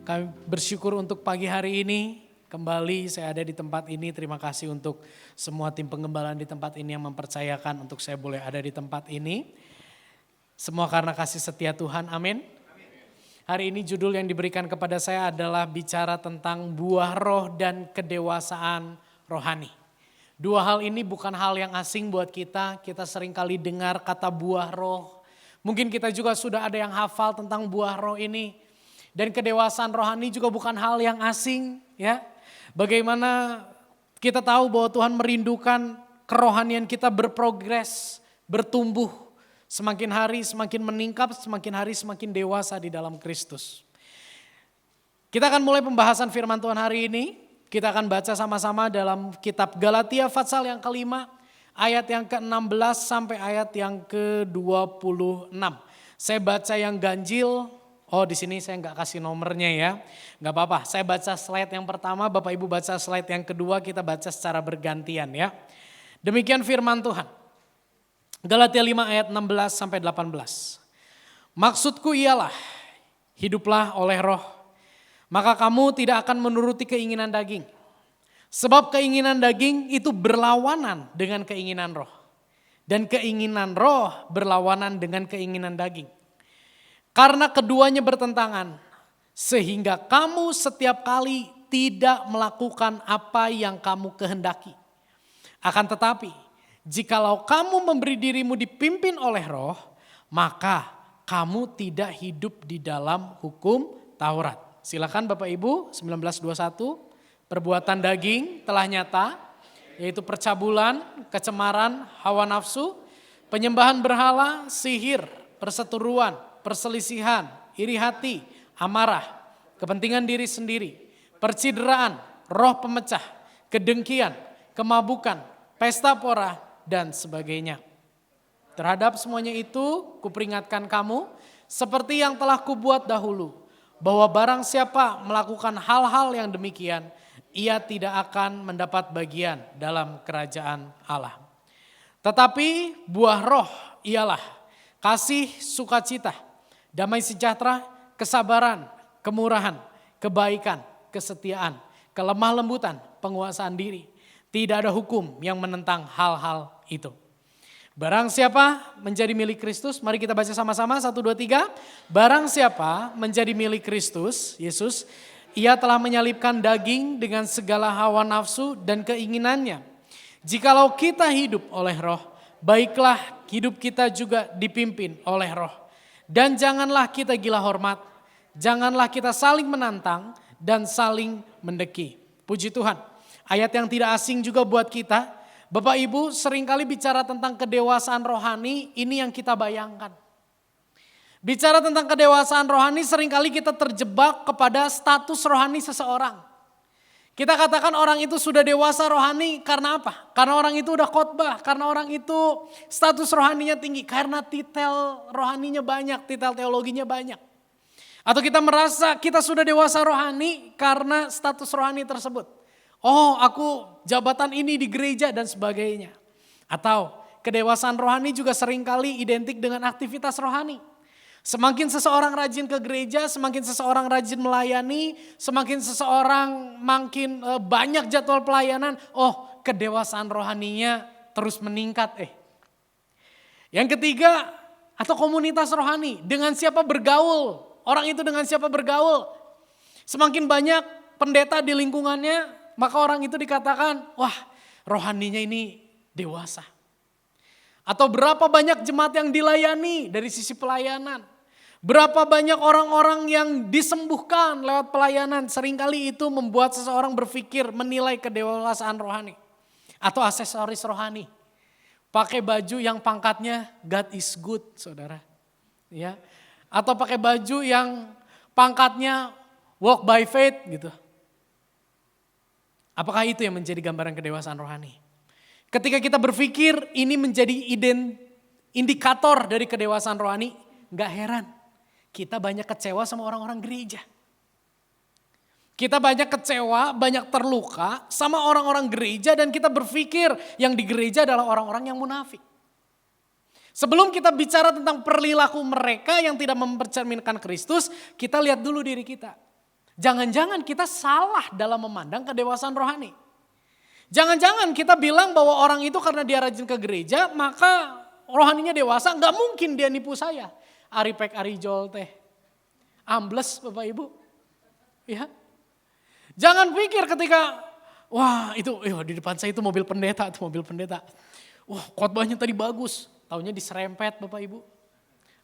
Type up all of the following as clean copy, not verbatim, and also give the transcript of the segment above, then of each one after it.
Kami bersyukur untuk pagi hari ini. Kembali saya ada di tempat ini. Terima kasih untuk semua tim pengembalaan di tempat ini yang mempercayakan untuk saya boleh ada di tempat ini. Semua karena kasih setia Tuhan. Amin. Hari ini judul yang diberikan kepada saya adalah bicara tentang buah roh dan kedewasaan rohani. Dua hal ini bukan hal yang asing buat kita. Kita sering kali dengar kata buah roh. Mungkin kita juga sudah ada yang hafal tentang buah roh ini. Dan kedewasaan rohani juga bukan hal yang asing, ya. Bagaimana kita tahu bahwa Tuhan merindukan kerohanian kita berprogres, bertumbuh. Semakin hari semakin meningkat, semakin hari semakin dewasa di dalam Kristus. Kita akan mulai pembahasan firman Tuhan hari ini. Kita akan baca sama-sama dalam kitab Galatia pasal yang kelima, ayat yang ke-16 sampai ayat yang ke-26. Saya baca yang ganjil. Oh, di sini saya nggak kasih nomornya ya, nggak apa-apa. Saya baca slide yang pertama, Bapak Ibu baca slide yang kedua, kita baca secara bergantian ya. Demikian firman Tuhan. Galatia 5 ayat 16 sampai 18. Maksudku ialah, hiduplah oleh roh, maka kamu tidak akan menuruti keinginan daging. Sebab keinginan daging itu berlawanan dengan keinginan roh. Dan keinginan roh berlawanan dengan keinginan daging. Karena keduanya bertentangan, sehingga kamu setiap kali tidak melakukan apa yang kamu kehendaki. Akan tetapi, jikalau kamu memberi dirimu dipimpin oleh roh, maka kamu tidak hidup di dalam hukum Taurat. Silakan Bapak Ibu, 19:21, perbuatan daging telah nyata, yaitu percabulan, kecemaran, hawa nafsu, penyembahan berhala, sihir, perseteruan, perselisihan, iri hati, amarah, kepentingan diri sendiri, percideraan, roh pemecah, kedengkian, kemabukan, pesta pora, dan sebagainya. Terhadap semuanya itu kuperingatkan kamu seperti yang telah kubuat dahulu, bahwa barang siapa melakukan hal-hal yang demikian, ia tidak akan mendapat bagian dalam kerajaan Allah. Tetapi buah roh ialah kasih, sukacita, damai sejahtera, kesabaran, kemurahan, kebaikan, kesetiaan, kelemah lembutan, penguasaan diri. Tidak ada hukum yang menentang hal-hal itu. Barang siapa menjadi milik Kristus, mari kita baca sama-sama 1, 2, 3. Barang siapa menjadi milik Kristus, Yesus, ia telah menyalibkan daging dengan segala hawa nafsu dan keinginannya. Jikalau kita hidup oleh roh, baiklah hidup kita juga dipimpin oleh roh. Dan janganlah kita gila hormat, janganlah kita saling menantang dan saling mendeki. Puji Tuhan, ayat yang tidak asing juga buat kita. Bapak Ibu seringkali bicara tentang kedewasaan rohani, ini yang kita bayangkan. Bicara tentang kedewasaan rohani seringkali kita terjebak kepada status rohani seseorang. Kita katakan orang itu sudah dewasa rohani karena apa? Karena orang itu udah khotbah, karena orang itu status rohaninya tinggi, karena titel rohaninya banyak, titel teologinya banyak. Atau kita merasa kita sudah dewasa rohani karena status rohani tersebut. Oh, aku jabatan ini di gereja dan sebagainya. Atau kedewasaan rohani juga seringkali identik dengan aktivitas rohani. Semakin seseorang rajin ke gereja, semakin seseorang rajin melayani, semakin seseorang makin banyak jadwal pelayanan, oh kedewasaan rohaninya terus meningkat. Yang ketiga, atau komunitas rohani, dengan siapa bergaul, orang itu dengan siapa bergaul. Semakin banyak pendeta di lingkungannya, maka orang itu dikatakan, wah rohaninya ini dewasa. Atau berapa banyak jemaat yang dilayani dari sisi pelayanan. Berapa banyak orang-orang yang disembuhkan lewat pelayanan. Seringkali itu membuat seseorang berpikir menilai kedewasaan rohani. Atau aksesoris rohani. Pakai baju yang pangkatnya God is good, saudara. Ya. Atau pakai baju yang pangkatnya walk by faith gitu. Apakah itu yang menjadi gambaran kedewasaan rohani? Ketika kita berpikir ini menjadi indikator dari kedewasaan rohani, gak heran kita banyak kecewa sama orang-orang gereja. Kita banyak kecewa, banyak terluka sama orang-orang gereja dan kita berpikir yang di gereja adalah orang-orang yang munafik. Sebelum kita bicara tentang perilaku mereka yang tidak mempercerminkan Kristus, kita lihat dulu diri kita. Jangan-jangan kita salah dalam memandang kedewasaan rohani. Jangan-jangan kita bilang bahwa orang itu karena dia rajin ke gereja, maka rohaninya dewasa. Nggak mungkin dia nipu saya. Aripek Arijol teh. Ambles Bapak Ibu. Ya. Jangan pikir ketika, wah itu di depan saya itu mobil pendeta. Wah khotbahnya tadi bagus. Taunya diserempet Bapak Ibu.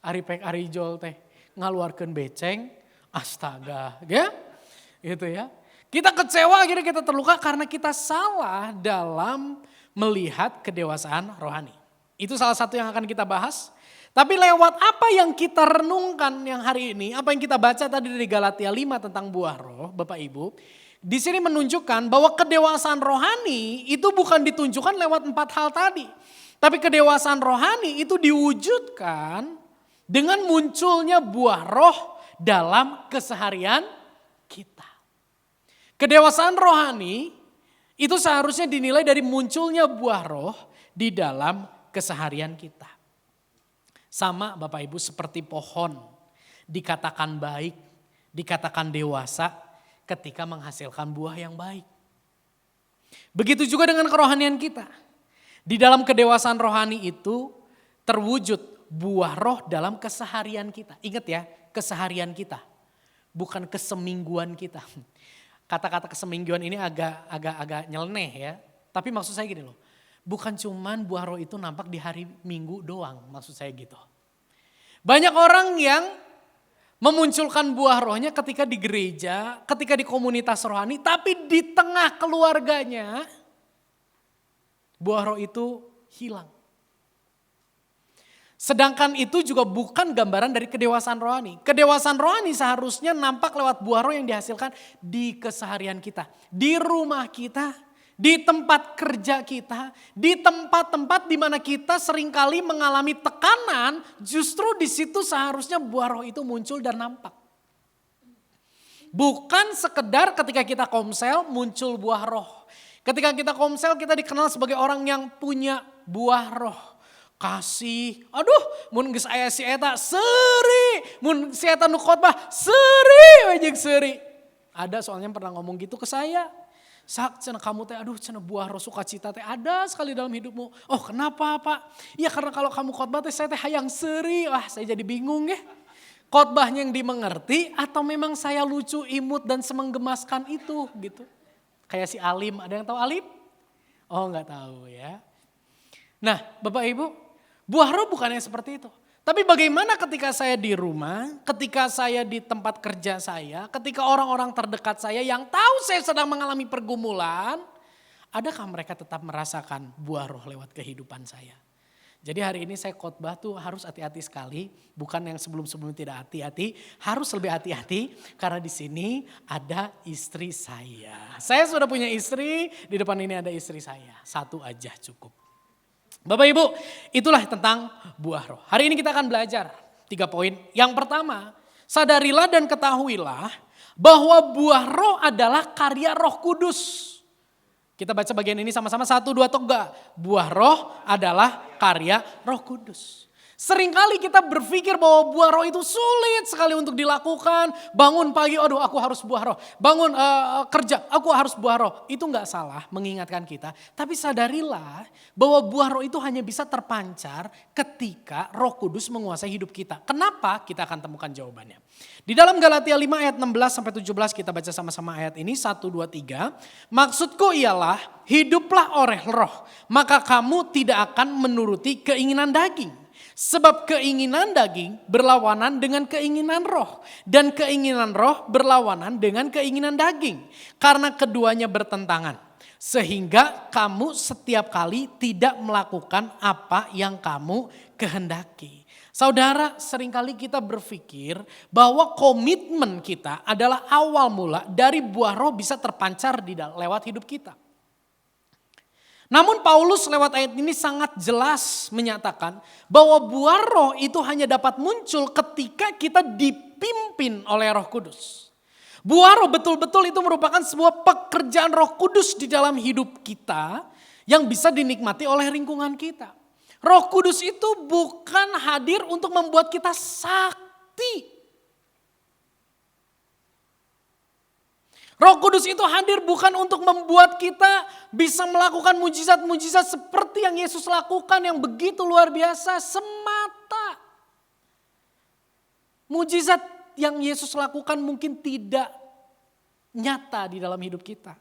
Aripek Arijol teh. Ngaluarkan beceng. Astaga. Ya. Gitu ya. Kita kecewa akhirnya kita terluka karena kita salah dalam melihat kedewasaan rohani. Itu salah satu yang akan kita bahas. Tapi lewat apa yang kita renungkan yang hari ini, apa yang kita baca tadi dari Galatia 5 tentang buah roh, Bapak Ibu. Di sini menunjukkan bahwa kedewasaan rohani itu bukan ditunjukkan lewat 4 hal tadi. Tapi kedewasaan rohani itu diwujudkan dengan munculnya buah roh dalam keseharian kita. Kedewasaan rohani itu seharusnya dinilai dari munculnya buah roh di dalam keseharian kita. Sama Bapak Ibu seperti pohon dikatakan baik, dikatakan dewasa ketika menghasilkan buah yang baik. Begitu juga dengan kerohanian kita. Di dalam kedewasaan rohani itu terwujud buah roh dalam keseharian kita. Ingat ya, keseharian kita, bukan kesemingguan kita. Kata-kata kesemingguan ini agak nyeleneh ya. Tapi maksud saya gini loh. Bukan cuman buah roh itu nampak di hari Minggu doang. Maksud saya gitu. Banyak orang yang memunculkan buah rohnya ketika di gereja. Ketika di komunitas rohani. Tapi di tengah keluarganya. Buah roh itu hilang. Sedangkan itu juga bukan gambaran dari kedewasaan rohani. Kedewasaan rohani seharusnya nampak lewat buah roh yang dihasilkan di keseharian kita. Di rumah kita, di tempat kerja kita, di tempat-tempat di mana kita seringkali mengalami tekanan. Justru di situ seharusnya buah roh itu muncul dan nampak. Bukan sekedar ketika kita komsel muncul buah roh. Ketika kita komsel kita dikenal sebagai orang yang punya buah roh. Kasih, aduh mun geus aya si eta seuri, mun si eta nu khotbah seuri, wajeng seuri. Ada soalnya pernah ngomong gitu ke saya. Sak cenah kamu teh aduh cenah buah roh sukacita teh ada sekali dalam hidupmu. Oh kenapa Pak? Ya karena kalau kamu khotbah teh saya teh hayang seuri. Wah saya jadi bingung ya. Khotbahnya yang dimengerti atau memang saya lucu, imut dan semenggemaskan itu gitu. Kayak si Alim, ada yang tahu Alim? Oh enggak tahu ya. Nah Bapak Ibu, buah roh bukannya seperti itu. Tapi bagaimana ketika saya di rumah, ketika saya di tempat kerja saya, ketika orang-orang terdekat saya yang tahu saya sedang mengalami pergumulan, adakah mereka tetap merasakan buah roh lewat kehidupan saya? Jadi hari ini saya khotbah tuh harus hati-hati sekali, bukan yang sebelum-sebelumnya tidak hati-hati, harus lebih hati-hati karena di sini ada istri saya. Saya sudah punya istri, di depan ini ada istri saya, satu aja cukup. Bapak Ibu, itulah tentang buah roh. Hari ini kita akan belajar 3 poin. Yang pertama, sadarilah dan ketahuilah bahwa buah roh adalah karya Roh Kudus. Kita baca bagian ini sama-sama 1, 2, 3. Buah roh adalah karya Roh Kudus. Seringkali kita berpikir bahwa buah roh itu sulit sekali untuk dilakukan. Bangun pagi, aduh aku harus buah roh. Bangun kerja, aku harus buah roh. Itu gak salah mengingatkan kita. Tapi sadarilah bahwa buah roh itu hanya bisa terpancar ketika Roh Kudus menguasai hidup kita. Kenapa? Kita akan temukan jawabannya. Di dalam Galatia 5 ayat 16-17 kita baca sama-sama ayat ini. 1, 2, 3. Maksudku ialah hiduplah oleh roh. Maka kamu tidak akan menuruti keinginan daging. Sebab keinginan daging berlawanan dengan keinginan roh. Dan keinginan roh berlawanan dengan keinginan daging. Karena keduanya bertentangan. Sehingga kamu setiap kali tidak melakukan apa yang kamu kehendaki. Saudara, seringkali kita berpikir bahwa komitmen kita adalah awal mula dari buah roh bisa terpancar lewat hidup kita. Namun Paulus lewat ayat ini sangat jelas menyatakan bahwa buah roh itu hanya dapat muncul ketika kita dipimpin oleh Roh Kudus. Buah roh betul-betul itu merupakan sebuah pekerjaan Roh Kudus di dalam hidup kita yang bisa dinikmati oleh lingkungan kita. Roh Kudus itu bukan hadir untuk membuat kita sakti. Roh Kudus itu hadir bukan untuk membuat kita bisa melakukan mujizat-mujizat seperti yang Yesus lakukan yang begitu luar biasa semata. Mujizat yang Yesus lakukan mungkin tidak nyata di dalam hidup kita.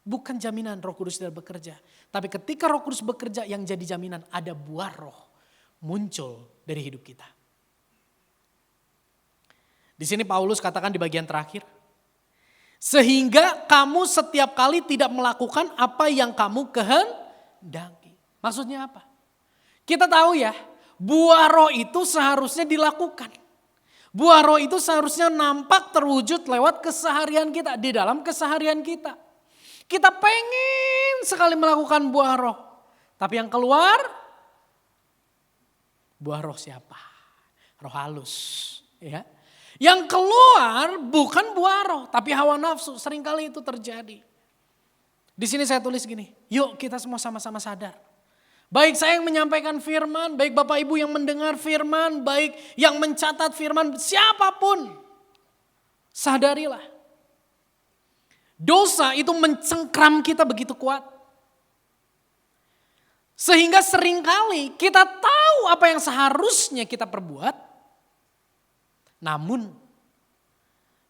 Bukan jaminan Roh Kudus tidak bekerja. Tapi ketika Roh Kudus bekerja, yang jadi jaminan ada buah roh muncul dari hidup kita. Di sini Paulus katakan di bagian terakhir, sehingga kamu setiap kali tidak melakukan apa yang kamu kehendaki. Maksudnya apa? Kita tahu ya, buah roh itu seharusnya dilakukan. Buah roh itu seharusnya nampak terwujud lewat keseharian kita, di dalam keseharian kita. Kita pengen sekali melakukan buah roh. Tapi yang keluar, buah roh siapa? Roh halus. Ya. Yang keluar bukan buah roh, tapi hawa nafsu. Seringkali itu terjadi. Di sini saya tulis gini, yuk kita semua sama-sama sadar. Baik saya yang menyampaikan firman, baik Bapak Ibu yang mendengar firman, baik yang mencatat firman, siapapun. Sadarilah. Dosa itu mencengkram kita begitu kuat. Sehingga seringkali kita tahu apa yang seharusnya kita perbuat. Namun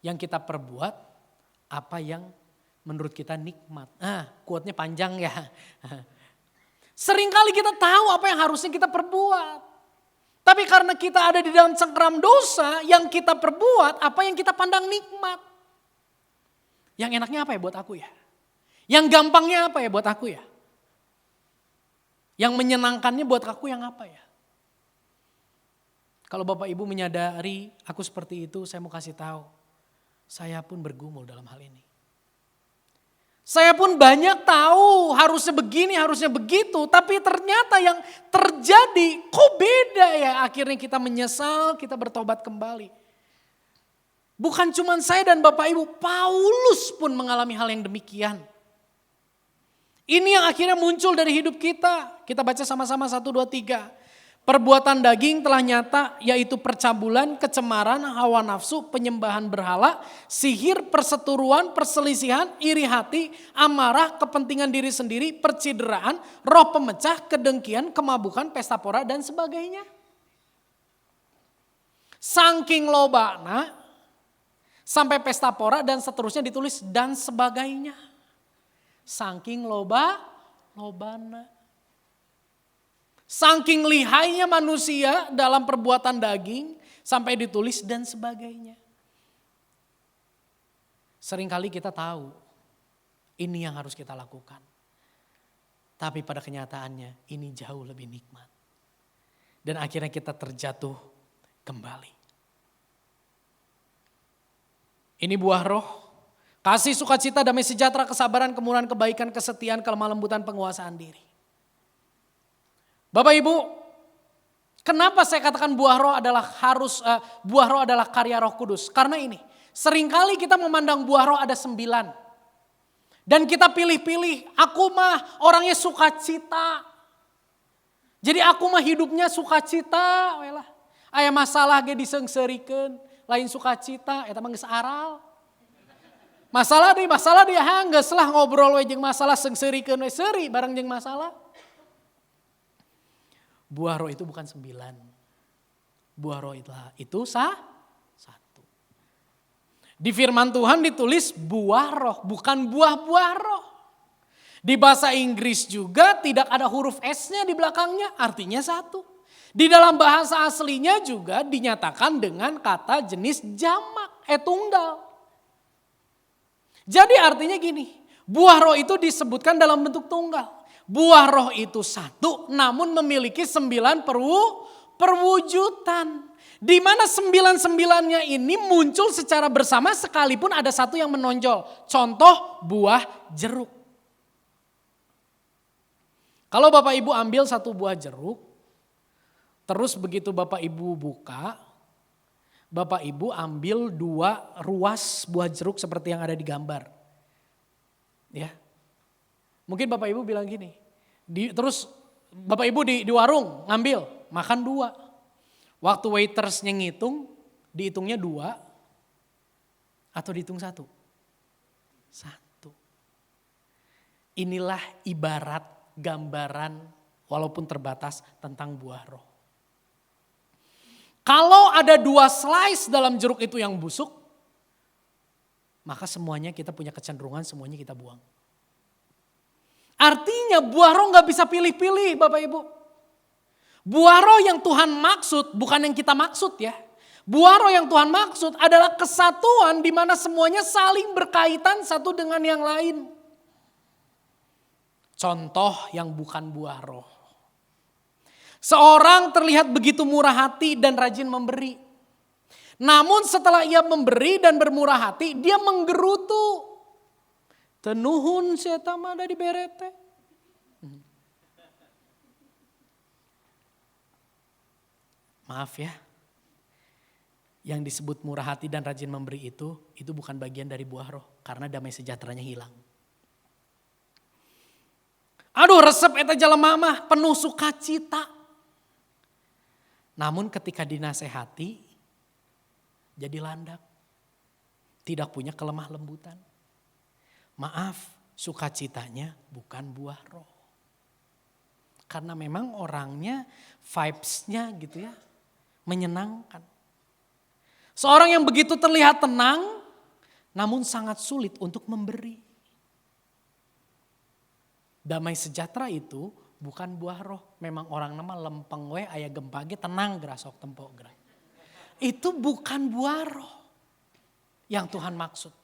yang kita perbuat apa yang menurut kita nikmat. Quote-nya panjang ya. Seringkali kita tahu apa yang harusnya kita perbuat. Tapi karena kita ada di dalam cengkram dosa, yang kita perbuat apa yang kita pandang nikmat. Yang enaknya apa ya buat aku ya? Yang gampangnya apa ya buat aku ya? Yang menyenangkannya buat aku yang apa ya? Kalau Bapak Ibu menyadari aku seperti itu, saya mau kasih tahu. Saya pun bergumul dalam hal ini. Saya pun banyak tahu harusnya begini, harusnya begitu. Tapi ternyata yang terjadi kok beda ya. Akhirnya kita menyesal, kita bertobat kembali. Bukan cuma saya dan Bapak Ibu, Paulus pun mengalami hal yang demikian. Ini yang akhirnya muncul dari hidup kita. Kita baca sama-sama 1, 2, 3. Perbuatan daging telah nyata, yaitu percabulan, kecemaran, hawa nafsu, penyembahan berhala, sihir, perseteruan, perselisihan, iri hati, amarah, kepentingan diri sendiri, percideraan, roh pemecah, kedengkian, kemabukan, pesta pora, dan sebagainya. Saking lobana, sampai pesta pora dan seterusnya ditulis dan sebagainya. Saking lobana. Saking lihainya manusia dalam perbuatan daging sampai ditulis dan sebagainya. Seringkali kita tahu ini yang harus kita lakukan. Tapi pada kenyataannya ini jauh lebih nikmat. Dan akhirnya kita terjatuh kembali. Ini buah roh. Kasih, sukacita, damai sejahtera, kesabaran, kemurahan, kebaikan, kesetiaan, kelemah lembutan, penguasaan diri. Bapak Ibu, kenapa saya katakan buah roh adalah karya Roh Kudus? Karena ini, seringkali kita memandang buah roh ada 9. Dan kita pilih-pilih, aku mah orangnya sukacita. Jadi aku mah hidupnya sukacita. Aya masalah ge disengseureikeun, lain sukacita, eta mah geus aral. Masalah dia geus lah ngobrol we jeung masalah sengseureikeun we seuri bareng jeung masalah. Buah roh itu bukan 9. Buah roh itu 1. Di firman Tuhan ditulis buah roh, bukan buah-buah roh. Di bahasa Inggris juga tidak ada huruf S-nya di belakangnya, artinya 1. Di dalam bahasa aslinya juga dinyatakan dengan kata jenis jamak, tunggal. Jadi artinya gini, buah roh itu disebutkan dalam bentuk tunggal. Buah roh itu 1 namun memiliki 9 perwujudan. Di mana 9-9-nya ini muncul secara bersama sekalipun ada 1 yang menonjol. Contoh buah jeruk. Kalau Bapak Ibu ambil 1 buah jeruk, terus begitu Bapak Ibu buka, Bapak Ibu ambil 2 ruas buah jeruk seperti yang ada di gambar. Ya. Mungkin Bapak Ibu bilang gini, terus Bapak Ibu di warung ngambil, makan 2. Waktu waitersnya ngitung, dihitungnya 2 atau dihitung 1? Satu. Inilah ibarat gambaran walaupun terbatas tentang buah roh. Kalau ada 2 slice dalam jeruk itu yang busuk, maka semuanya kita punya kecenderungan semuanya kita buang. Artinya buah roh gak bisa pilih-pilih Bapak Ibu. Buah roh yang Tuhan maksud bukan yang kita maksud ya. Buah roh yang Tuhan maksud adalah kesatuan di mana semuanya saling berkaitan satu dengan yang lain. Contoh yang bukan buah roh. Seorang terlihat begitu murah hati dan rajin memberi. Namun setelah ia memberi dan bermurah hati, dia menggerutu. Tenuhun saya mada di berete. Maaf ya. Yang disebut murah hati dan rajin memberi itu bukan bagian dari buah roh. Karena damai sejahteranya hilang. Aduh resep eta jelema mah penuh sukacita. Namun ketika dinasehati jadi landak. Tidak punya kelemah lembutan. Maaf, sukacitanya bukan buah roh. Karena memang orangnya vibes-nya gitu ya, menyenangkan. Seorang yang begitu terlihat tenang, namun sangat sulit untuk memberi. Damai sejahtera itu bukan buah roh. Memang orang nama lempeng we aya gempa ge tenang gerasok tempo gerak. Itu bukan buah roh yang Tuhan maksud.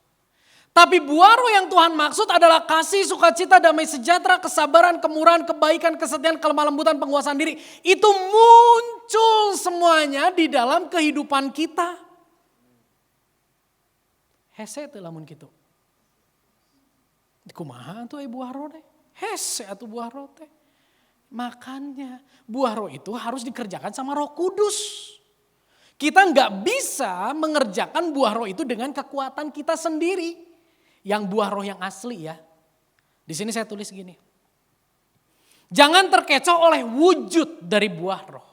Tapi buah roh yang Tuhan maksud adalah kasih, sukacita, damai sejahtera, kesabaran, kemurahan, kebaikan, kesetiaan, kelemah lembutan, penguasaan diri. Itu muncul semuanya di dalam kehidupan kita. Hese teh lamun kitu. Kumaha tuh buah roh teh? Hese atuh buah roh teh. Makanya buah roh itu harus dikerjakan sama Roh Kudus. Kita nggak bisa mengerjakan buah roh itu dengan kekuatan kita sendiri. Yang buah roh yang asli ya. Di sini saya tulis gini. Jangan terkecoh oleh wujud dari buah roh.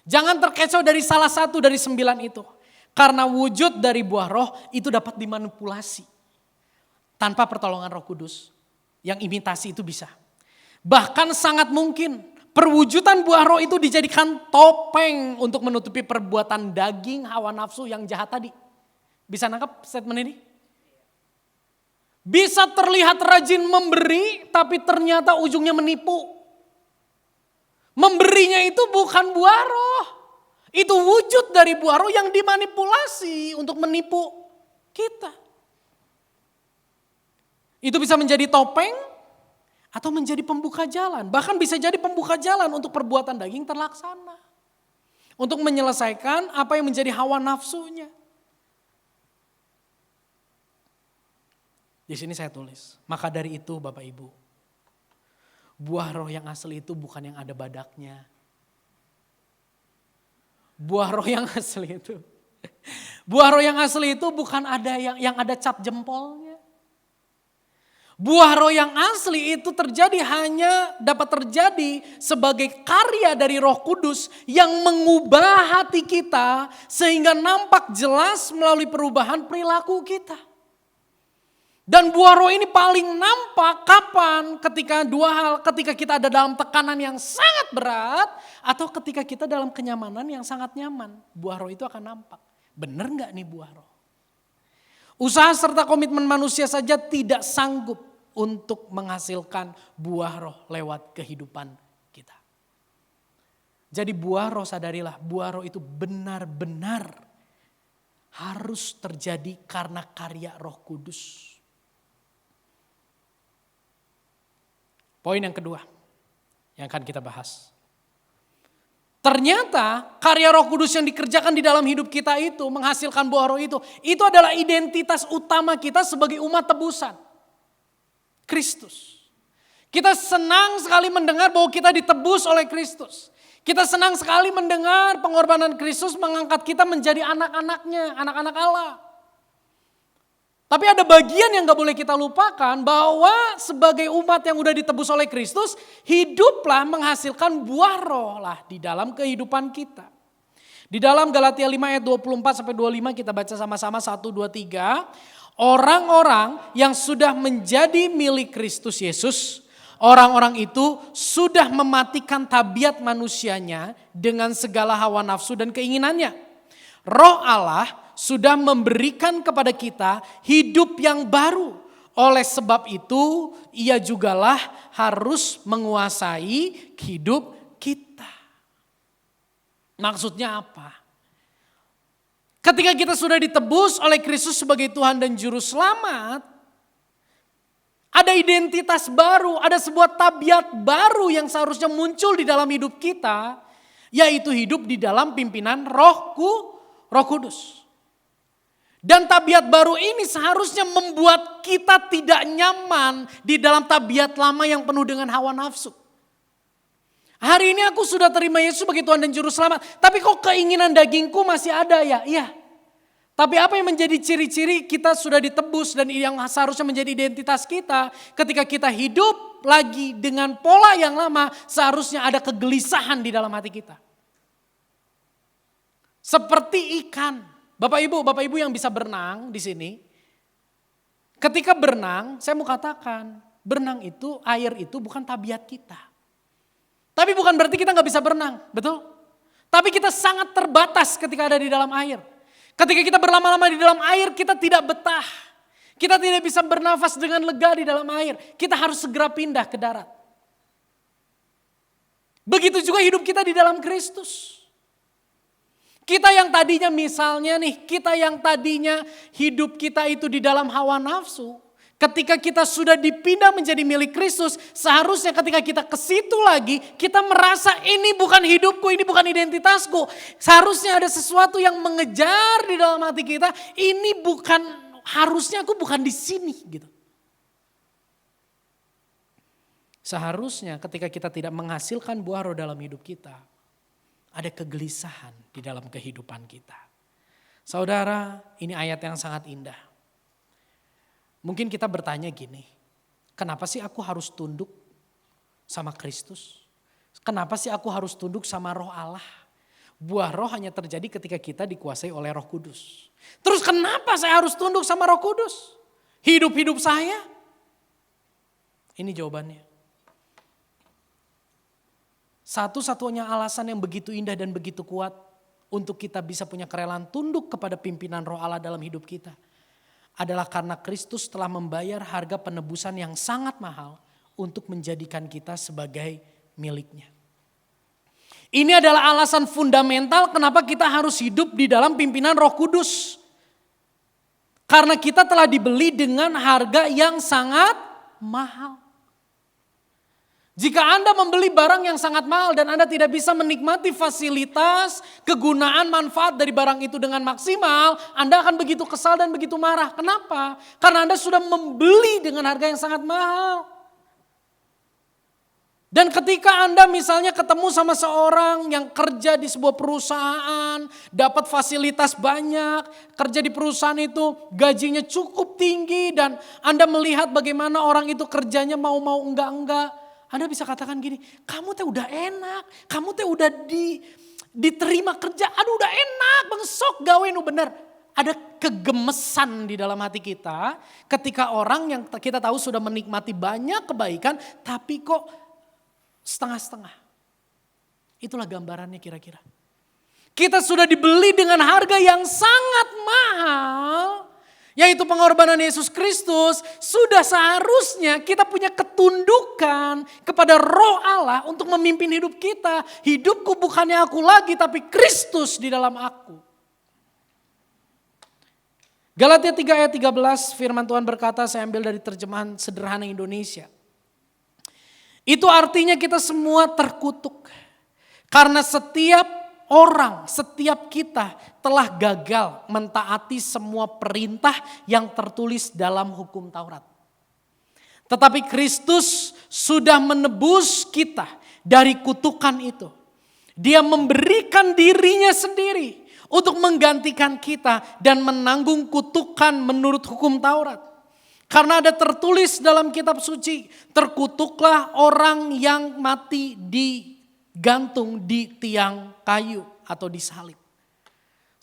Jangan terkecoh dari salah satu dari 9 itu. Karena wujud dari buah roh itu dapat dimanipulasi. Tanpa pertolongan Roh Kudus. Yang imitasi itu bisa. Bahkan sangat mungkin perwujudan buah roh itu dijadikan topeng untuk menutupi perbuatan daging, hawa nafsu yang jahat tadi. Bisa nangkap statement ini? Bisa terlihat rajin memberi tapi ternyata ujungnya menipu. Memberinya itu bukan buah roh. Itu wujud dari buah roh yang dimanipulasi untuk menipu kita. Itu bisa menjadi topeng atau menjadi pembuka jalan. Bahkan bisa jadi pembuka jalan untuk perbuatan daging terlaksana. Untuk menyelesaikan apa yang menjadi hawa nafsunya. Di sini saya tulis, maka dari itu Bapak Ibu. Buah roh yang asli itu bukan yang ada badaknya. Buah roh yang asli itu. Buah roh yang asli itu bukan ada yang ada cap jempolnya. Buah roh yang asli itu dapat terjadi sebagai karya dari Roh Kudus yang mengubah hati kita sehingga nampak jelas melalui perubahan perilaku kita. Dan buah roh ini paling nampak kapan? Ketika 2 hal, ketika kita ada dalam tekanan yang sangat berat atau ketika kita dalam kenyamanan yang sangat nyaman. Buah roh itu akan nampak. Benar gak nih buah roh? Usaha serta komitmen manusia saja tidak sanggup untuk menghasilkan buah roh lewat kehidupan kita. Jadi buah roh sadarilah, buah roh itu benar-benar harus terjadi karena karya Roh Kudus. Poin yang kedua yang akan kita bahas. Ternyata karya Roh Kudus yang dikerjakan di dalam hidup kita itu menghasilkan buah roh itu adalah identitas utama kita sebagai umat tebusan. Kristus. Kita senang sekali mendengar bahwa kita ditebus oleh Kristus. Kita senang sekali mendengar pengorbanan Kristus mengangkat kita menjadi anak-anaknya, anak-anak Allah. Tapi ada bagian yang gak boleh kita lupakan bahwa sebagai umat yang udah ditebus oleh Kristus, hiduplah menghasilkan buah roh lah di dalam kehidupan kita. Di dalam Galatia 5 ayat 24-25 kita baca sama-sama 1, 2, 3. Orang-orang yang sudah menjadi milik Kristus Yesus, orang-orang itu sudah mematikan tabiat manusianya dengan segala hawa nafsu dan keinginannya. Roh Allah sudah memberikan kepada kita hidup yang baru. Oleh sebab itu, ia jugalah harus menguasai hidup kita. Maksudnya apa? Ketika kita sudah ditebus oleh Kristus sebagai Tuhan dan Juru Selamat, ada identitas baru, ada sebuah tabiat baru yang seharusnya muncul di dalam hidup kita, yaitu hidup di dalam pimpinan Roh Kudus. Dan tabiat baru ini seharusnya membuat kita tidak nyaman di dalam tabiat lama yang penuh dengan hawa nafsu. Hari ini aku sudah terima Yesus sebagai Tuhan dan Juru Selamat. Tapi kok keinginan dagingku masih ada ya? Iya. Tapi apa yang menjadi ciri-ciri kita sudah ditebus dan yang seharusnya menjadi identitas kita. Ketika kita hidup lagi dengan pola yang lama, seharusnya ada kegelisahan di dalam hati kita. Seperti ikan. Bapak Ibu yang bisa berenang di sini. Ketika berenang, saya mau katakan, berenang itu, air itu bukan tabiat kita. Tapi bukan berarti kita gak bisa berenang, betul? Tapi kita sangat terbatas ketika ada di dalam air. Ketika kita berlama-lama di dalam air, kita tidak betah. Kita tidak bisa bernafas dengan lega di dalam air. Kita harus segera pindah ke darat. Begitu juga hidup kita di dalam Kristus. Kita yang tadinya misalnya nih, kita yang tadinya hidup kita itu di dalam hawa nafsu. Ketika kita sudah dipindah menjadi milik Kristus, seharusnya ketika kita ke situ lagi, kita merasa ini bukan hidupku, ini bukan identitasku. Seharusnya ada sesuatu yang mengejar di dalam hati kita, ini bukan, harusnya aku bukan di sini gitu. Seharusnya ketika kita tidak menghasilkan buah roh dalam hidup kita, ada kegelisahan di dalam kehidupan kita. Saudara, ini ayat yang sangat indah. Mungkin kita bertanya gini, kenapa sih aku harus tunduk sama Kristus? Kenapa sih aku harus tunduk sama Roh Allah? Buah roh hanya terjadi ketika kita dikuasai oleh Roh Kudus. Terus kenapa saya harus tunduk sama Roh Kudus? Hidup-hidup saya? Ini jawabannya. Satu-satunya alasan yang begitu indah dan begitu kuat untuk kita bisa punya kerelaan tunduk kepada pimpinan Roh Allah dalam hidup kita adalah karena Kristus telah membayar harga penebusan yang sangat mahal untuk menjadikan kita sebagai miliknya. Ini adalah alasan fundamental kenapa kita harus hidup di dalam pimpinan Roh Kudus. Karena kita telah dibeli dengan harga yang sangat mahal. Jika Anda membeli barang yang sangat mahal dan Anda tidak bisa menikmati fasilitas, kegunaan, manfaat dari barang itu dengan maksimal, Anda akan begitu kesal dan begitu marah. Kenapa? Karena Anda sudah membeli dengan harga yang sangat mahal. Dan ketika Anda misalnya ketemu sama seorang yang kerja di sebuah perusahaan, dapat fasilitas banyak, kerja di perusahaan itu gajinya cukup tinggi dan Anda melihat bagaimana orang itu kerjanya mau-mau enggak-enggak. Anda bisa katakan gini, kamu teh udah enak, kamu teh udah diterima kerja, aduh udah enak, sok gawe nu bener. Ada kegemesan di dalam hati kita ketika orang yang kita tahu sudah menikmati banyak kebaikan, tapi kok setengah-setengah. Itulah gambarannya kira-kira. Kita sudah dibeli dengan harga yang sangat mahal, yaitu pengorbanan Yesus Kristus. Sudah seharusnya kita punya ketundukan kepada Roh Allah untuk memimpin hidup kita. Hidupku bukannya aku lagi tapi Kristus di dalam aku. Galatia 3 ayat 13 firman Tuhan berkata, saya ambil dari terjemahan sederhana Indonesia. Itu artinya kita semua terkutuk. Karena setiap orang, setiap kita telah gagal mentaati semua perintah yang tertulis dalam hukum Taurat. Tetapi Kristus sudah menebus kita dari kutukan itu. Dia memberikan dirinya sendiri untuk menggantikan kita dan menanggung kutukan menurut hukum Taurat. Karena ada tertulis dalam kitab suci, terkutuklah orang yang mati digantung di tiang kayu atau disalib.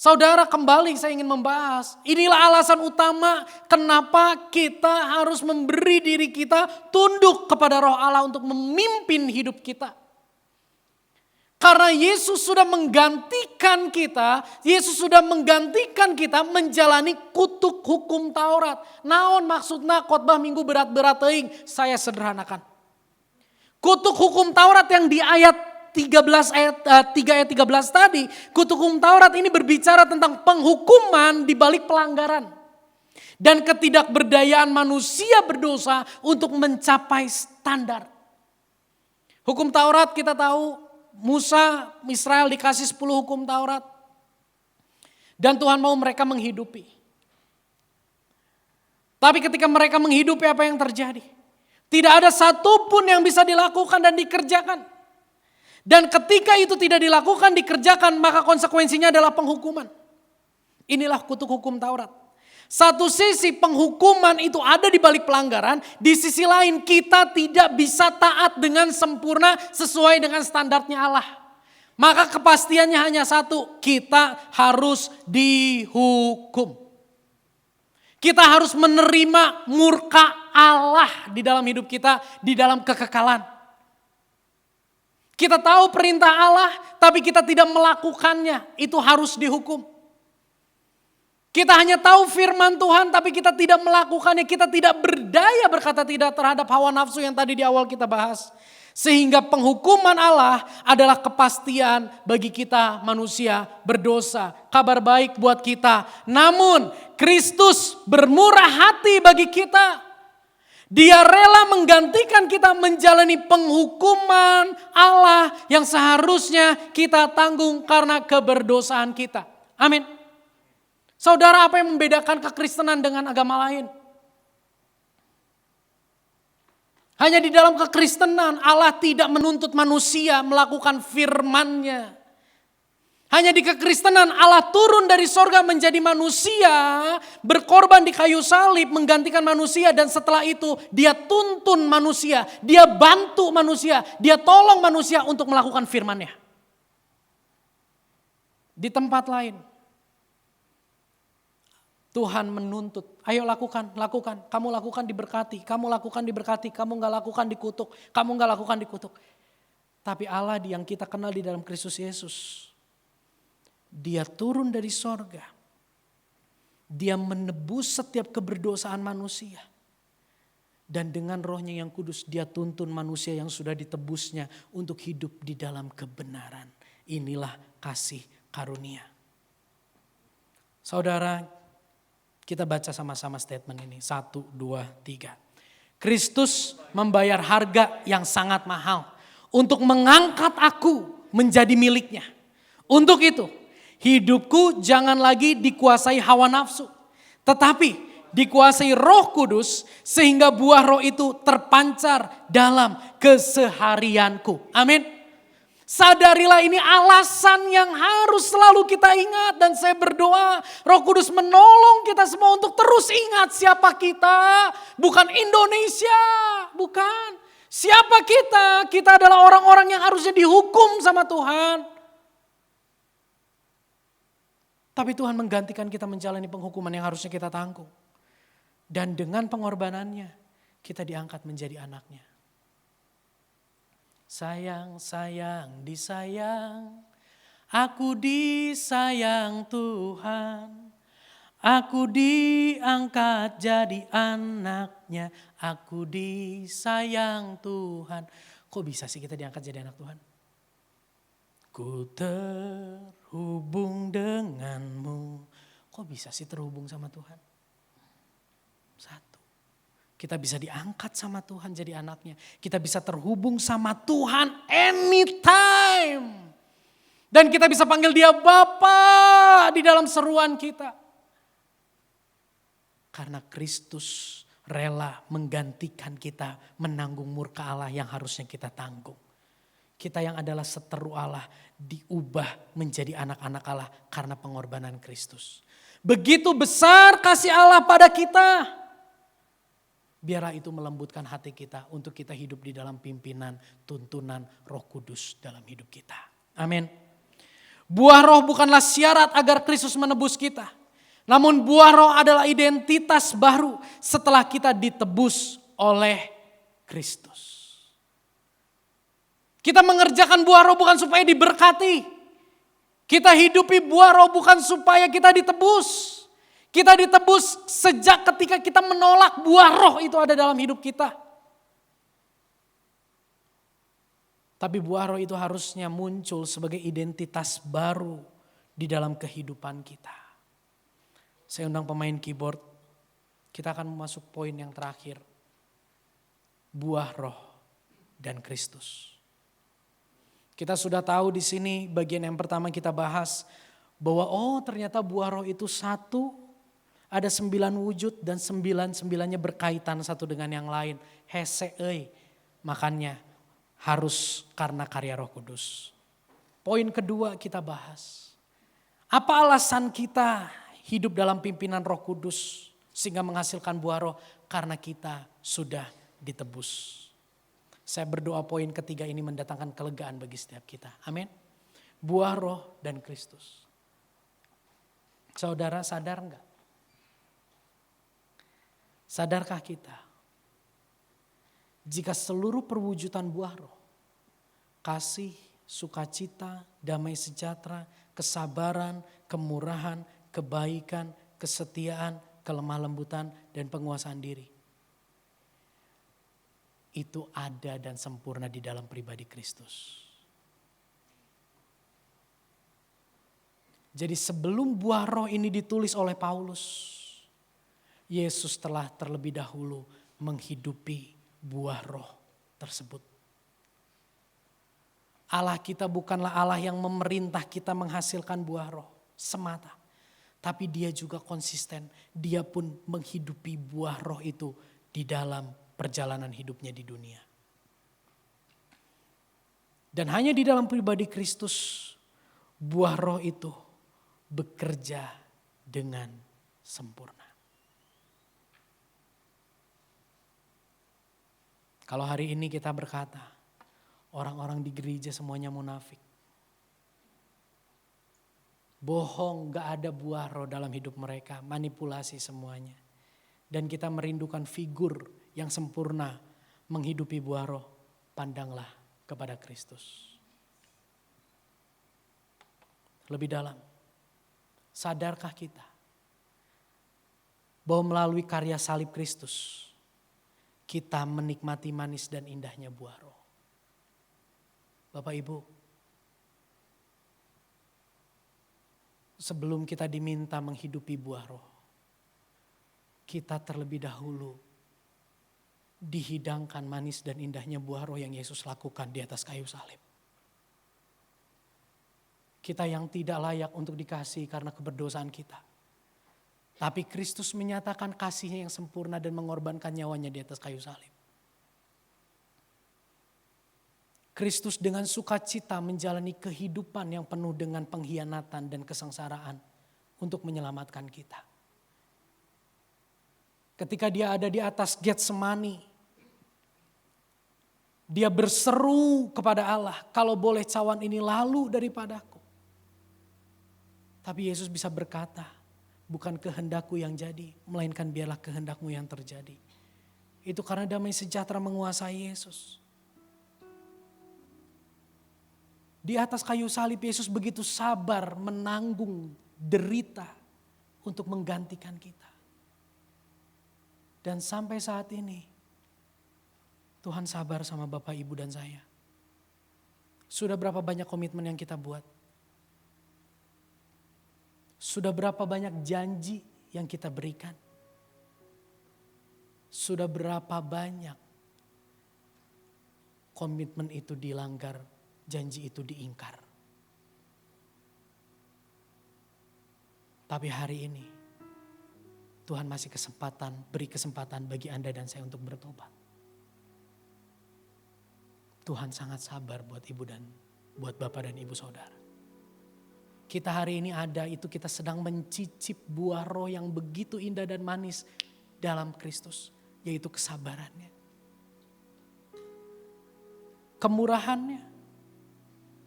Saudara, kembali saya ingin membahas. Inilah alasan utama kenapa kita harus memberi diri kita tunduk kepada Roh Allah untuk memimpin hidup kita. Karena Yesus sudah menggantikan kita, menjalani kutuk hukum Taurat. Naon maksudnya khotbah minggu berat-berat teuing, saya sederhanakan. Kutuk hukum Taurat yang di ayat 3 ayat 13 tadi, kutuk hukum Taurat ini berbicara tentang penghukuman di balik pelanggaran dan ketidakberdayaan manusia berdosa untuk mencapai standar. Hukum Taurat kita tahu, Musa, Israel dikasih 10 hukum Taurat dan Tuhan mau mereka menghidupi. Tapi ketika mereka menghidupi, apa yang terjadi? Tidak ada satupun yang bisa dilakukan dan dikerjakan. Dan ketika itu tidak dilakukan, dikerjakan, maka konsekuensinya adalah penghukuman. Inilah kutuk hukum Taurat. Satu sisi penghukuman itu ada di balik pelanggaran, di sisi lain kita tidak bisa taat dengan sempurna sesuai dengan standarnya Allah. Maka kepastiannya hanya satu, kita harus dihukum. Kita harus menerima murka Allah di dalam hidup kita, di dalam kekekalan. Kita tahu perintah Allah, tapi kita tidak melakukannya. Itu harus dihukum. Kita hanya tahu firman Tuhan, tapi kita tidak melakukannya. Kita tidak berdaya berkata tidak terhadap hawa nafsu yang tadi di awal kita bahas. Sehingga penghukuman Allah adalah kepastian bagi kita manusia berdosa. Kabar baik buat kita. Namun Kristus bermurah hati bagi kita. Dia rela menggantikan kita menjalani penghukuman Allah yang seharusnya kita tanggung karena keberdosaan kita. Amin. Saudara, apa yang membedakan kekristenan dengan agama lain? Hanya di dalam kekristenan Allah tidak menuntut manusia melakukan firman-Nya. Hanya di kekristenan Allah turun dari sorga menjadi manusia, berkorban di kayu salib, menggantikan manusia, dan setelah itu dia tuntun manusia, dia bantu manusia, dia tolong manusia untuk melakukan firman-Nya. Di tempat lain, Tuhan menuntut, ayo lakukan, kamu lakukan diberkati, kamu lakukan diberkati, kamu gak lakukan dikutuk, kamu gak lakukan dikutuk. Tapi Allah yang kita kenal di dalam Kristus Yesus, Dia turun dari sorga. Dia menebus setiap keberdosaan manusia. Dan dengan Roh-Nya yang kudus dia tuntun manusia yang sudah ditebusnya untuk hidup di dalam kebenaran. Inilah kasih karunia. Saudara, kita baca sama-sama statement ini. 1, 2, 3. Kristus membayar harga yang sangat mahal untuk mengangkat aku menjadi miliknya. Untuk itu, hidupku jangan lagi dikuasai hawa nafsu, tetapi dikuasai Roh Kudus sehingga buah Roh itu terpancar dalam keseharianku. Amin. Sadarilah ini alasan yang harus selalu kita ingat, dan saya berdoa Roh Kudus menolong kita semua untuk terus ingat siapa kita. Bukan Indonesia, bukan. Siapa kita? Kita adalah orang-orang yang harusnya dihukum sama Tuhan. Tapi Tuhan menggantikan kita menjalani penghukuman yang harusnya kita tanggung. Dan dengan pengorbanannya kita diangkat menjadi anaknya. Sayang, sayang, disayang. Aku disayang Tuhan. Aku diangkat jadi anaknya. Aku disayang Tuhan. Kok bisa sih kita diangkat jadi anak Tuhan? Ku terhubung denganmu. Kok bisa sih terhubung sama Tuhan? 1. Kita bisa diangkat sama Tuhan jadi anaknya. Kita bisa terhubung sama Tuhan anytime. Dan kita bisa panggil dia Bapa di dalam seruan kita. Karena Kristus rela menggantikan kita menanggung murka Allah yang harusnya kita tanggung. Kita yang adalah seteru Allah diubah menjadi anak-anak Allah karena pengorbanan Kristus. Begitu besar kasih Allah pada kita. Biarlah itu melembutkan hati kita untuk kita hidup di dalam pimpinan, tuntunan Roh Kudus dalam hidup kita. Amin. Buah roh bukanlah syarat agar Kristus menebus kita. Namun buah roh adalah identitas baru setelah kita ditebus oleh Kristus. Kita mengerjakan buah roh bukan supaya diberkati. Kita hidupi buah roh bukan supaya kita ditebus. Kita ditebus sejak ketika kita menolak buah roh itu ada dalam hidup kita. Tapi buah roh itu harusnya muncul sebagai identitas baru di dalam kehidupan kita. Saya undang pemain keyboard, kita akan masuk poin yang terakhir. Buah roh dan Kristus. Kita sudah tahu di sini bagian yang pertama kita bahas bahwa ternyata buah roh itu satu, ada 9 wujud dan 9-9-nya berkaitan satu dengan yang lain. Hesei, makanya harus karena karya Roh Kudus. Poin kedua kita bahas. Apa alasan kita hidup dalam pimpinan Roh Kudus sehingga menghasilkan buah roh? Karena kita sudah ditebus. Saya berdoa poin ketiga ini mendatangkan kelegaan bagi setiap kita. Amin. Buah roh dan Kristus. Saudara sadar enggak? Sadarkah kita? Jika seluruh perwujudan buah roh, kasih, sukacita, damai sejahtera, kesabaran, kemurahan, kebaikan, kesetiaan, kelemah lembutan, dan penguasaan diri. Itu ada dan sempurna di dalam pribadi Kristus. Jadi sebelum buah roh ini ditulis oleh Paulus, Yesus telah terlebih dahulu menghidupi buah roh tersebut. Allah kita bukanlah Allah yang memerintah kita menghasilkan buah roh semata. Tapi dia juga konsisten, dia pun menghidupi buah roh itu di dalam perjalanan hidupnya di dunia. Dan hanya di dalam pribadi Kristus, buah roh itu bekerja dengan sempurna. Kalau hari ini kita berkata, orang-orang di gereja semuanya munafik. Bohong, gak ada buah roh dalam hidup mereka, manipulasi semuanya. Dan kita merindukan figur yang sempurna menghidupi buah roh, pandanglah kepada Kristus. Lebih dalam, sadarkah kita bahwa melalui karya salib Kristus, kita menikmati manis dan indahnya buah roh. Bapak Ibu, sebelum kita diminta menghidupi buah roh, kita terlebih dahulu dihidangkan manis dan indahnya buah roh yang Yesus lakukan di atas kayu salib. Kita yang tidak layak untuk dikasihi karena keberdosaan kita. Tapi Kristus menyatakan kasihnya yang sempurna dan mengorbankan nyawanya di atas kayu salib. Kristus dengan sukacita menjalani kehidupan yang penuh dengan pengkhianatan dan kesengsaraan untuk menyelamatkan kita. Ketika dia ada di atas Getsemani, dia berseru kepada Allah, kalau boleh cawan ini lalu daripadaku. Tapi Yesus bisa berkata, bukan kehendakku yang jadi, melainkan biarlah kehendakmu yang terjadi. Itu karena damai sejahtera menguasai Yesus. Di atas kayu salib Yesus begitu sabar menanggung derita untuk menggantikan kita. Dan sampai saat ini Tuhan sabar sama Bapak, Ibu dan saya. Sudah berapa banyak komitmen yang kita buat? Sudah berapa banyak janji yang kita berikan? Sudah berapa banyak komitmen itu dilanggar, janji itu diingkar? Tapi hari ini Tuhan masih beri kesempatan bagi Anda dan saya untuk bertobat. Tuhan sangat sabar buat ibu dan buat bapak dan ibu saudara. Kita hari ini ada, itu kita sedang mencicip buah roh yang begitu indah dan manis dalam Kristus, yaitu kesabarannya, kemurahannya.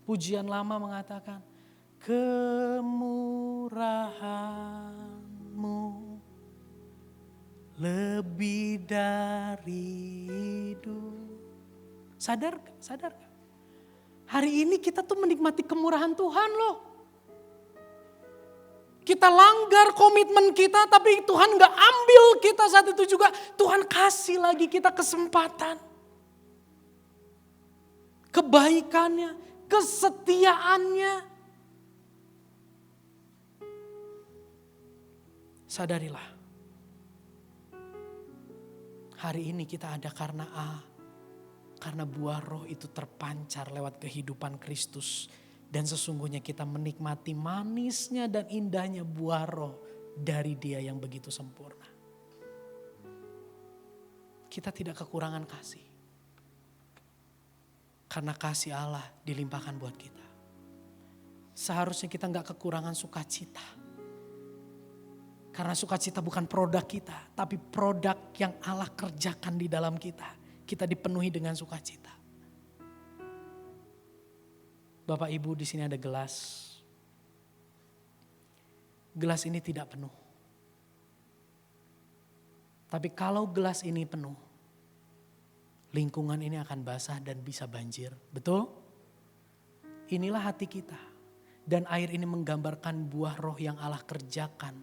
Pujian lama mengatakan, kemurahan-Mu lebih dari hidup. Sadar gak? Sadar gak? Hari ini kita tuh menikmati kemurahan Tuhan loh. Kita langgar komitmen kita tapi Tuhan gak ambil kita saat itu juga. Tuhan kasih lagi kita kesempatan. Kebaikannya, kesetiaannya. Sadarilah. Hari ini kita ada karena karena buah roh itu terpancar lewat kehidupan Kristus. Dan sesungguhnya kita menikmati manisnya dan indahnya buah roh dari Dia yang begitu sempurna. Kita tidak kekurangan kasih. Karena kasih Allah dilimpahkan buat kita. Seharusnya kita gak kekurangan sukacita. Karena sukacita bukan produk kita, tapi produk yang Allah kerjakan di dalam kita. Kita dipenuhi dengan sukacita. Bapak Ibu, di sini ada gelas. Gelas ini tidak penuh. Tapi kalau gelas ini penuh, lingkungan ini akan basah dan bisa banjir. Betul? Inilah hati kita. Dan air ini menggambarkan buah roh yang Allah kerjakan.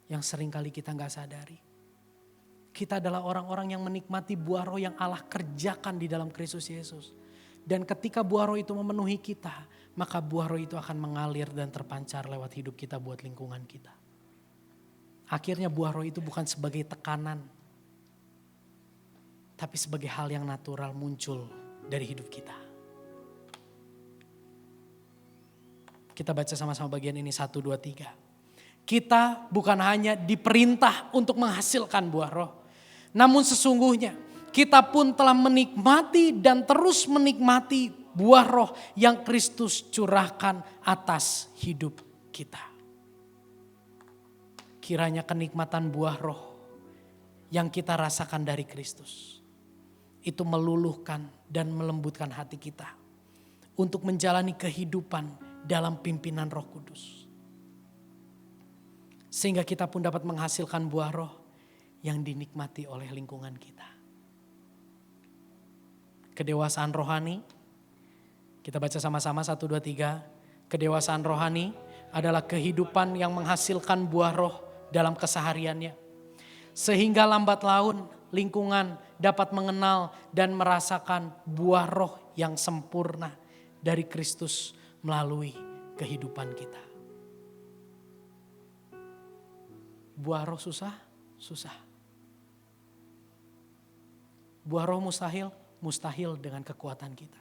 Yang seringkali kita gak sadari. Kita adalah orang-orang yang menikmati buah roh yang Allah kerjakan di dalam Kristus Yesus. Dan ketika buah roh itu memenuhi kita, maka buah roh itu akan mengalir dan terpancar lewat hidup kita buat lingkungan kita. Akhirnya buah roh itu bukan sebagai tekanan, tapi sebagai hal yang natural muncul dari hidup kita. Kita baca sama-sama bagian ini 1, 2, 3. Kita bukan hanya diperintah untuk menghasilkan buah roh. Namun sesungguhnya kita pun telah menikmati dan terus menikmati buah roh yang Kristus curahkan atas hidup kita. Kiranya kenikmatan buah roh yang kita rasakan dari Kristus itu meluluhkan dan melembutkan hati kita untuk menjalani kehidupan dalam pimpinan Roh Kudus. Sehingga kita pun dapat menghasilkan buah roh yang dinikmati oleh lingkungan kita. Kedewasaan rohani, kita baca sama-sama 1, 2, 3. Kedewasaan rohani adalah kehidupan yang menghasilkan buah roh dalam kesehariannya. Sehingga lambat laun lingkungan dapat mengenal dan merasakan buah roh yang sempurna dari Kristus melalui kehidupan kita. Buah roh susah, susah. Buah roh mustahil, mustahil dengan kekuatan kita.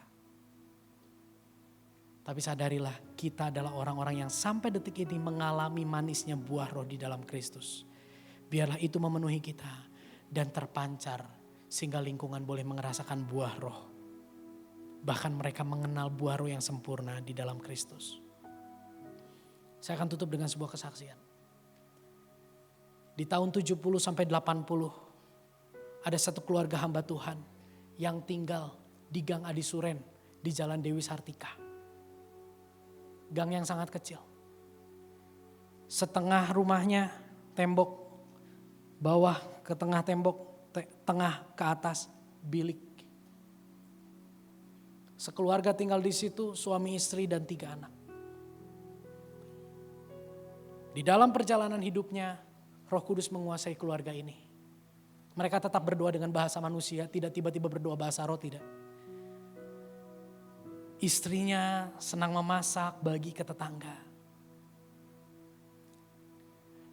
Tapi sadarilah kita adalah orang-orang yang sampai detik ini mengalami manisnya buah roh di dalam Kristus. Biarlah itu memenuhi kita dan terpancar sehingga lingkungan boleh merasakan buah roh. Bahkan mereka mengenal buah roh yang sempurna di dalam Kristus. Saya akan tutup dengan sebuah kesaksian. Di tahun 70 sampai 80 ada satu keluarga hamba Tuhan yang tinggal di Gang Adi Suren di Jalan Dewi Sartika. Gang yang sangat kecil. Setengah rumahnya tembok, bawah ke tengah tembok, tengah ke atas bilik. Sekeluarga tinggal di situ, suami istri dan 3 anak. Di dalam perjalanan hidupnya, Roh Kudus menguasai keluarga ini. Mereka tetap berdoa dengan bahasa manusia, tidak tiba-tiba berdoa bahasa roh, tidak. Istrinya senang memasak bagi ke tetangga.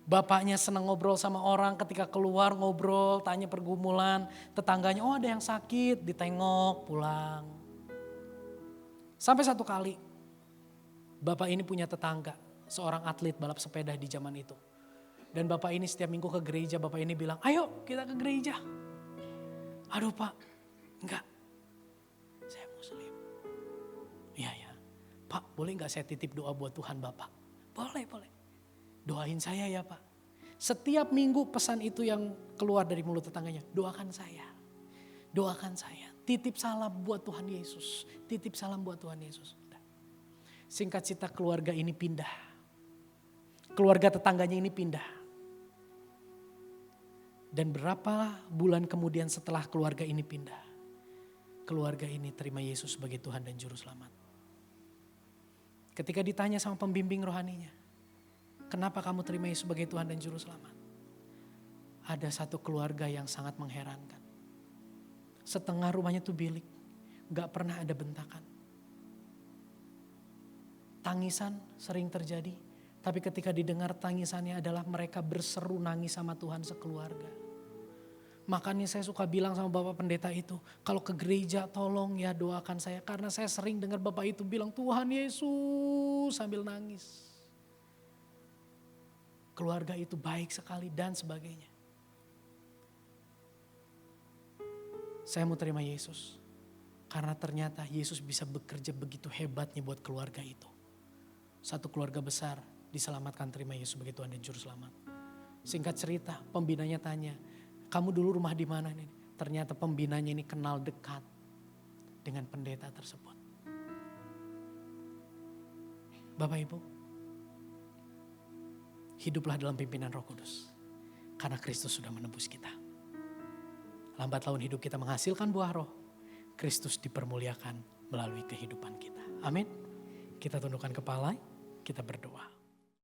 Bapaknya senang ngobrol sama orang, ketika keluar ngobrol, tanya pergumulan. Tetangganya, oh ada yang sakit, ditengok, pulang. Sampai satu kali, bapak ini punya tetangga, seorang atlet balap sepeda di zaman itu. Dan bapak ini setiap minggu ke gereja, bapak ini bilang, ayo kita ke gereja. Aduh pak, enggak, saya muslim. Iya ya, pak boleh enggak saya titip doa buat Tuhan bapak? Boleh, boleh. Doain saya ya pak. Setiap minggu pesan itu yang keluar dari mulut tetangganya, doakan saya. Doakan saya, titip salam buat Tuhan Yesus. Titip salam buat Tuhan Yesus. Singkat cerita keluarga ini pindah. Keluarga tetangganya ini pindah. Dan berapa bulan kemudian setelah keluarga ini pindah, keluarga ini terima Yesus sebagai Tuhan dan Juru Selamat. Ketika ditanya sama pembimbing rohaninya, kenapa kamu terima Yesus sebagai Tuhan dan Juru Selamat? Ada satu keluarga yang sangat mengherankan. Setengah rumahnya tuh bilik, gak pernah ada bentakan. Tangisan sering terjadi, tapi ketika didengar tangisannya adalah mereka berseru nangis sama Tuhan sekeluarga. Makanya saya suka bilang sama Bapak Pendeta itu, kalau ke gereja tolong ya doakan saya. Karena saya sering dengar Bapak itu bilang Tuhan Yesus sambil nangis. Keluarga itu baik sekali dan sebagainya. Saya mau terima Yesus. Karena ternyata Yesus bisa bekerja begitu hebatnya buat keluarga itu. Satu keluarga besar diselamatkan terima Yesus sebagai Tuhan dan Juru Selamat. Singkat cerita, pembinanya tanya, kamu dulu rumah di mana nih? Ternyata pembinanya ini kenal dekat dengan pendeta tersebut. Bapak Ibu, hiduplah dalam pimpinan Roh Kudus. Karena Kristus sudah menebus kita. Lambat laun hidup kita menghasilkan buah roh. Kristus dipermuliakan melalui kehidupan kita. Amin. Kita tundukkan kepala, kita berdoa.